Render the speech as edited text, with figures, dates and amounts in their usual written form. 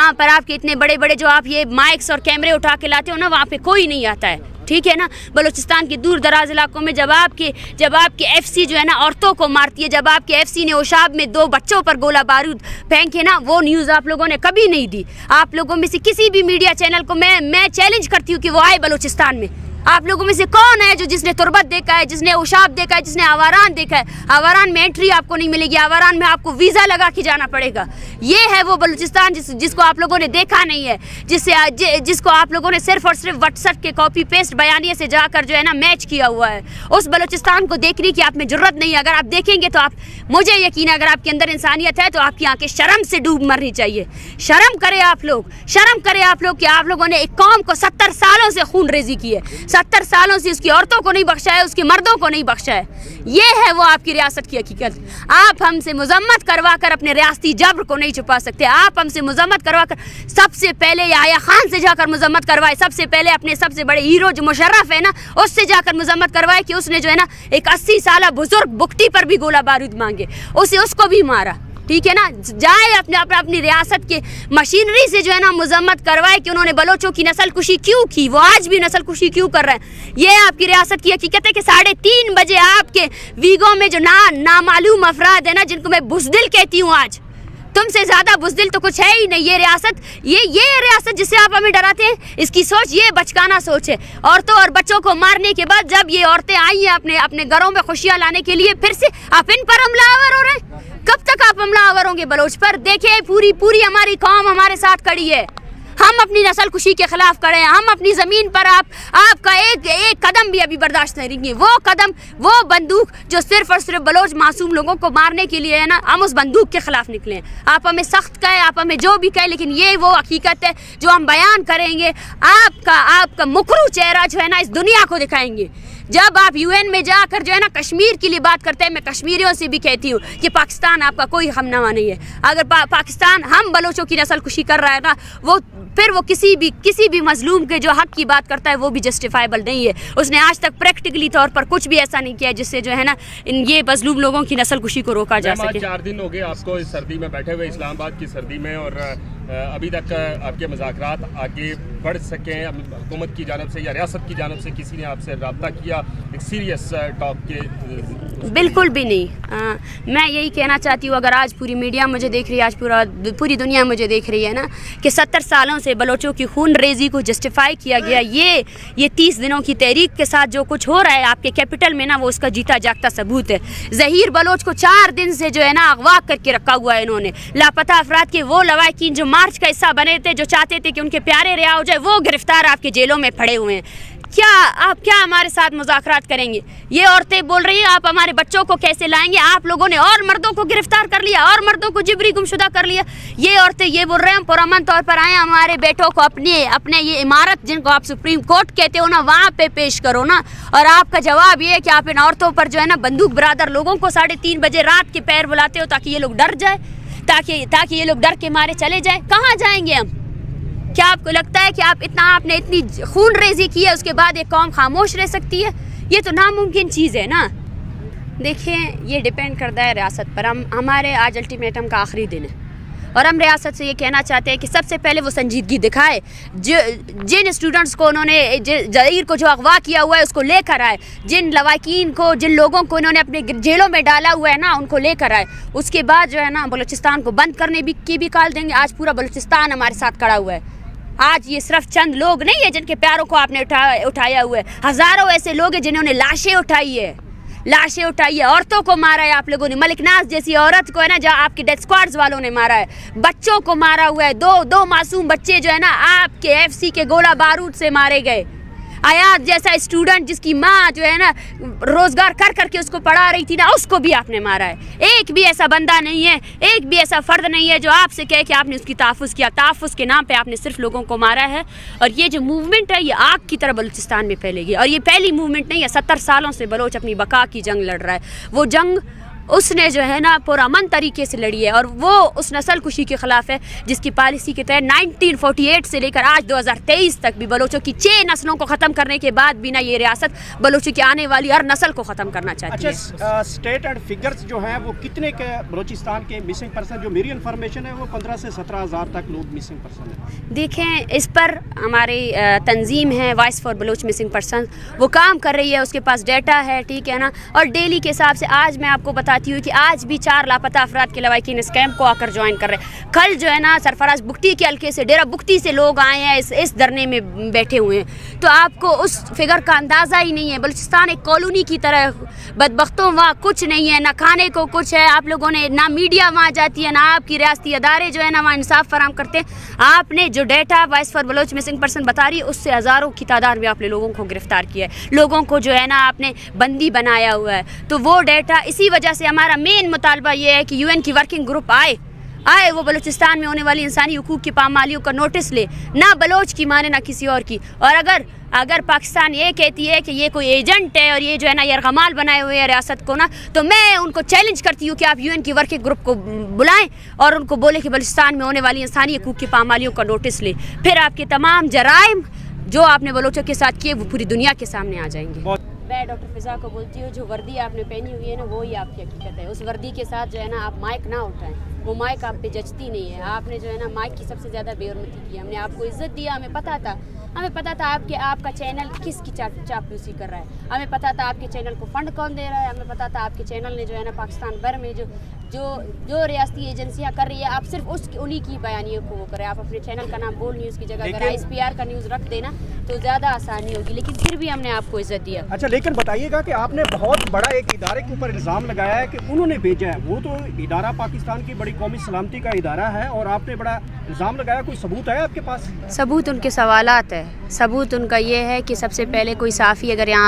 वहाँ पर आपके इतने बड़े बड़े जो आप ये माइक्स और कैमरे उठा के लाते हो ना, वहाँ पे कोई नहीं आता है, ठीक है ना। बलूचिस्तान के दूर दराज इलाकों में जब आपके एफसी जो है ना औरतों को मारती है, जब आपके एफसी ने ओशाब में 2 बच्चों पर गोला बारूद फेंके ना, वो न्यूज़ आप लोगों ने कभी नहीं दी। आप लोगों में से किसी भी मीडिया चैनल को मैं चैलेंज करती हूँ कि वो आए बलूचिस्तान में। आप लोगों में से कौन है जो जिसने तुरबत देखा है, जिसने ओशाब देखा है, जिसने आवारान देखा है? आवारान में एंट्री आपको नहीं मिलेगी, आवारान में आपको वीज़ा लगा के जाना पड़ेगा। ये है वो बलूचिस्तान जिसको आप लोगों ने देखा नहीं है, जिसको आप लोगों ने सिर्फ और सिर्फ व्हाट्सएप के कॉपी पेस्ट बयानिए से जाकर जो है ना मैच किया हुआ है। उस बलूचिस्तान को देखने की आप में जरूरत नहीं है। अगर आप देखेंगे तो मुझे यकीन है, अगर आपके अंदर इंसानियत है तो आपकी आंखें शर्म से डूब मरनी चाहिए। शर्म करें आप लोग, शर्म करें आप लोग कि आप लोगों ने एक कौम को 70 सालों से खून रेजी की है, 70 सालों से उसकी औरतों को नहीं बख्शा है, उसके मर्दों को नहीं बख्शा है। ये है वो आपकी रियासत की हकीकत। आप हमसे मजम्मत करवा कर अपने रियासती जब्र को नहीं छुपा सकते। आप हमसे मजम्मत करवा कर सबसे पहले याह्या खान से जाकर मजम्मत करवाए, सबसे पहले अपने सबसे बड़े हीरो जो मुशर्रफ है ना, उससे जाकर मजम्मत करवाए कि उसने जो है ना एक 80 साल बुजुर्ग बुकटी पर भी गोला बारूद मांगे, उसको भी मारा, ठीक है ना। जाए अपनी रियासत के मशीनरी से जो है ना मजम्मत करवाए कि उन्होंने बलोचों की नस्ल कुशी क्यों की, वो आज भी नस्ल कुशी क्यों कर रहे हैं। ये आपकी रियासत की हकीकत है कि 3:30 बजे आपके वीगो में जो नामालूम अफराद है ना, जिनको मैं बुज़दिल कहती हूँ, आज तुमसे ज़्यादा बुज़दिल तो कुछ है ही नहीं। ये रियासत जिससे आप हमें डराते हैं, इसकी सोच ये बचकाना सोच है। औरतों और बच्चों को मारने के बाद जब ये औरतें आई हैं अपने घरों में खुशियाँ लाने के लिए, फिर से आप इन पर हमलावर हो रहे हैं। कब तक आप हमलावर होंगे बलोच पर? देखिए पूरी हमारी कौम हमारे साथ खड़ी है। हम अपनी नस्ल कुशी के खिलाफ खड़े हैं। हम अपनी ज़मीन पर आपका एक कदम भी अभी बर्दाश्त नहीं करेंगे। वो कदम, वो बंदूक जो सिर्फ और सिर्फ बलोच मासूम लोगों को मारने के लिए है ना, हम उस बंदूक के खिलाफ निकले हैं। आप हमें सख्त कहें, आप हमें जो भी कहें, लेकिन ये वो हकीकत है जो हम बयान करेंगे। आपका मुकरू चेहरा जो है ना इस दुनिया को दिखाएंगे। जब आप यूएन में जाकर जो है ना कश्मीर के लिए बात करते हैं, मैं कश्मीरियों से भी कहती हूँ कि पाकिस्तान आपका कोई हमनामा नहीं है। अगर पाकिस्तान हम बलोचों की नस्ल कुशी कर रहा है ना, फिर वो किसी भी मजलूम के जो हक की बात करता है वो भी जस्टिफाइबल नहीं है। उसने आज तक प्रैक्टिकली तौर पर कुछ भी ऐसा नहीं किया जिससे जो है ना ये मजलूम लोगों की नस्ल कुशी को रोका जा सके। 4 दिन हो गए आपको इस सर्दी में बैठे हुए, इस्लामाबाद की सर्दी में, और अभी तक आपके मुज़ाकरात आगे बढ़ सकें हुकूमत की जानिब से या रियासत की जानिब से किसी ने आपसे रब्ता किया एक सीरियस टॉक के? बिल्कुल भी नहीं। मैं यही कहना चाहती हूँ, अगर आज पूरी मीडिया मुझे देख रही है, आज पूरी दुनिया मुझे देख रही है ना, कि 70 सालों से बलोचों की खून रेजी को जस्टिफाई किया गया। ये 30 दिनों की तहरीक के साथ जो कुछ हो रहा है आपके कैपिटल में ना, वो उसका जीता जागता सबूत है। ज़हीर बलोच को 4 दिन से जो है ना अगवा करके रखा हुआ है इन्होंने। लापता अफराद के वो लवाकिन जो मार्च का हिस्सा बने थे, जो चाहते थे कि उनके प्यारे रिहा हो जाए, वो गिरफ्तार आपके जेलों में पड़े हुए हैं। आप क्या हमारे साथ मुज़ाकरात करेंगे? ये औरतें बोल रही हैं आप हमारे बच्चों को कैसे लाएंगे? आप लोगों ने और मर्दों को गिरफ्तार कर लिया, और मर्दों को जिबरी गुमशुदा कर लिया। ये औरतें ये बोल रहे हैं पुरअमन तौर पर आए, हमारे बेटों को अपने ये इमारत जिनको आप सुप्रीम कोर्ट कहते हो ना, वहाँ पे पेश करो ना। और आपका जवाब ये है कि आप इन औरतों पर जो है ना बंदूक बरादर लोगों को 3:30 बजे रात के पैर बुलाते हो ताकि ये लोग डर जाए, ताकि ये लोग डर के मारे चले जाए। कहाँ जाएंगे हम? क्या आपको लगता है कि आपने इतनी खून रेजी की है, उसके बाद एक कौम खामोश रह सकती है? ये तो नामुमकिन चीज़ है ना। देखिए, ये डिपेंड करता है रियासत पर। हमारे आज अल्टीमेटम का आखिरी दिन है और हम रियासत से ये कहना चाहते हैं कि सबसे पहले वो संजीदगी दिखाए। जिन स्टूडेंट्स को उन्होंने ज़हीर को जो अगवा किया हुआ है उसको लेकर आए, जिन लवाकिन को, जिन लोगों को इन्होंने अपने जेलों में डाला हुआ है ना, उनको लेकर आए। उसके बाद जो है ना बलूचिस्तान को बंद करने की भी कॉल देंगे। आज पूरा बलूचिस्तान हमारे साथ खड़ा हुआ है। आज ये सिर्फ चंद लोग नहीं है जिनके प्यारों को आपने उठाया हुआ है। हज़ारों ऐसे लोग हैं जिन्होंने लाशें उठाई है, औरतों को मारा है आप लोगों ने। मलिक नाज जैसी औरत को है ना, जहाँ आपके डेथ स्क्वाड्स वालों ने मारा है। बच्चों को मारा हुआ है। दो मासूम बच्चे जो है ना आपके एफसी के गोला बारूद से मारे गए। आयात जैसा स्टूडेंट जिसकी माँ जो है ना रोजगार कर करके उसको पढ़ा रही थी ना, उसको भी आपने मारा है। एक भी ऐसा बंदा नहीं है, एक भी ऐसा फर्द नहीं है जो आपसे कहे कि आपने उसकी तहफ़्फ़ुज़ किया। तहफ़्फ़ुज़ के नाम पे आपने सिर्फ लोगों को मारा है। और ये जो मूवमेंट है ये आग की तरह बलूचिस्तान में फैलेगी। और ये पहली मूवमेंट नहीं है, 70 सालों से बलोच अपनी बका की जंग लड़ रहा है। वो जंग उसने जो है ना पुरअमन तरीके से लड़ी है और वो उस नस्ल कुशी के ख़िलाफ़ है जिसकी पॉलिसी के तहत 1948 से लेकर आज 2023 तक भी बलोचों की 6 नस्लों को ख़त्म करने के बाद भी ना ये रियासत बलोचों की आने वाली हर नस्ल को ख़त्म करना चाहती है। अच्छा, स्टेट एंड फिगर्स जो हैं वो कितने के बलूचिस्तान के मिसिंग पर्सन, जो मेरी इन्फॉर्मेशन है वो 15 से 17 हज़ार तक लोग मिसिंग पर्सन हैं। देखें, इस पर हमारी तंजीम है voice for Baloch missing person, वो काम कर रही है, उसके पास डेटा है, ठीक है ना। और डेली के हिसाब से आज मैं आपको बताती हूँ कि आज भी 4 लापता अफराद के लवाकिन इस कैंप को आकर ज्वाइन कर रहे हैं। कल जो है ना सरफराज बुख्ती के हल्के से डेरा बुख्ती से लोग आए हैं, इस धरने में बैठे हुए हैं। तो आपको उस फिगर का अंदाज़ा ही नहीं है। बलूचिस्तान एक कॉलोनी की तरह, बदबख्तों वहाँ कुछ नहीं है, ना खाने को कुछ है। आप लोगों ने ना मीडिया वहाँ जाती है, ना आपकी रियासती अदारे जो है ना वहाँ इंसाफ फराम करते हैं। आपने जो data voice for Baloch missing person बता रही है उससे हज़ारों की तादाद में आपने लोगों को गिरफ्तार किया है, लोगों को जो है ना आपने बंदी बनाया हुआ है। तो वो डेटा, इसी वजह से हमारा मेन मुतालबा ये है कि UN की वर्किंग ग्रुप आए वो बलूचिस्तान में होने वाली इंसानी हुकूक की पामालियों का नोटिस ले, ना बलोच की माने ना किसी और की। और अगर पाकिस्तान ये कहती है कि ये कोई एजेंट है और ये जो है ना यरगमाल बनाए हुए हैं रियासत को ना, तो मैं उनको चैलेंज करती हूँ कि आप UN की वर्किंग ग्रुप को बुलाएं और उनको बोले कि बलूचिस्तान में होने वाली इंसानी हुकूक की पामालियों का नोटिस ले। फिर आपके तमाम जराइम जो आपने बलोचों के साथ किए वो पूरी दुनिया के सामने आ जाएंगे। मैं डॉक्टर फ़िज़ा को बोलती हूँ, जो वर्दी आपने पहनी हुई है ना वो ही आपकी हकीकत है। उस वर्दी के साथ जो है ना आप माइक ना उठाएं, वो माइक आप पे जचती नहीं है। आपने जो है ना माइक की सबसे ज़्यादा बेहरमती की। हमने आपको इज़्ज़त दिया, हमें पता था आपका चैनल किसकी चापलूसी कर रहा है, हमें पता था आपके चैनल को फंड कौन दे रहा है, हमें पता था आपके चैनल ने जो है ना पाकिस्तान भर में जो रियासती एजेंसियां कर रही है आप सिर्फ उन्हीं की बयानियों को वो करें। आप अपने चैनल का नाम बोल न्यूज़ की जगह अगर ISPR का न्यूज़ रख देना तो ज़्यादा आसानी होगी, लेकिन फिर भी हमने आपको इज़्ज़त दिया। अच्छा, लेकिन बताइएगा कि आपने बहुत बड़ा एक इदारे के ऊपर इल्ज़ाम लगाया है कि उन्होंने भेजा है, वो तो इदारा पाकिस्तान की बड़ी कौमी सलामती का इदारा है और आपने बड़ा इल्ज़ाम लगाया, कोई सबूत है आपके पास? सबूत उनके सवालात है। सबूत उनका ये है कि सबसे पहले कोई साफ़ी अगर यहाँ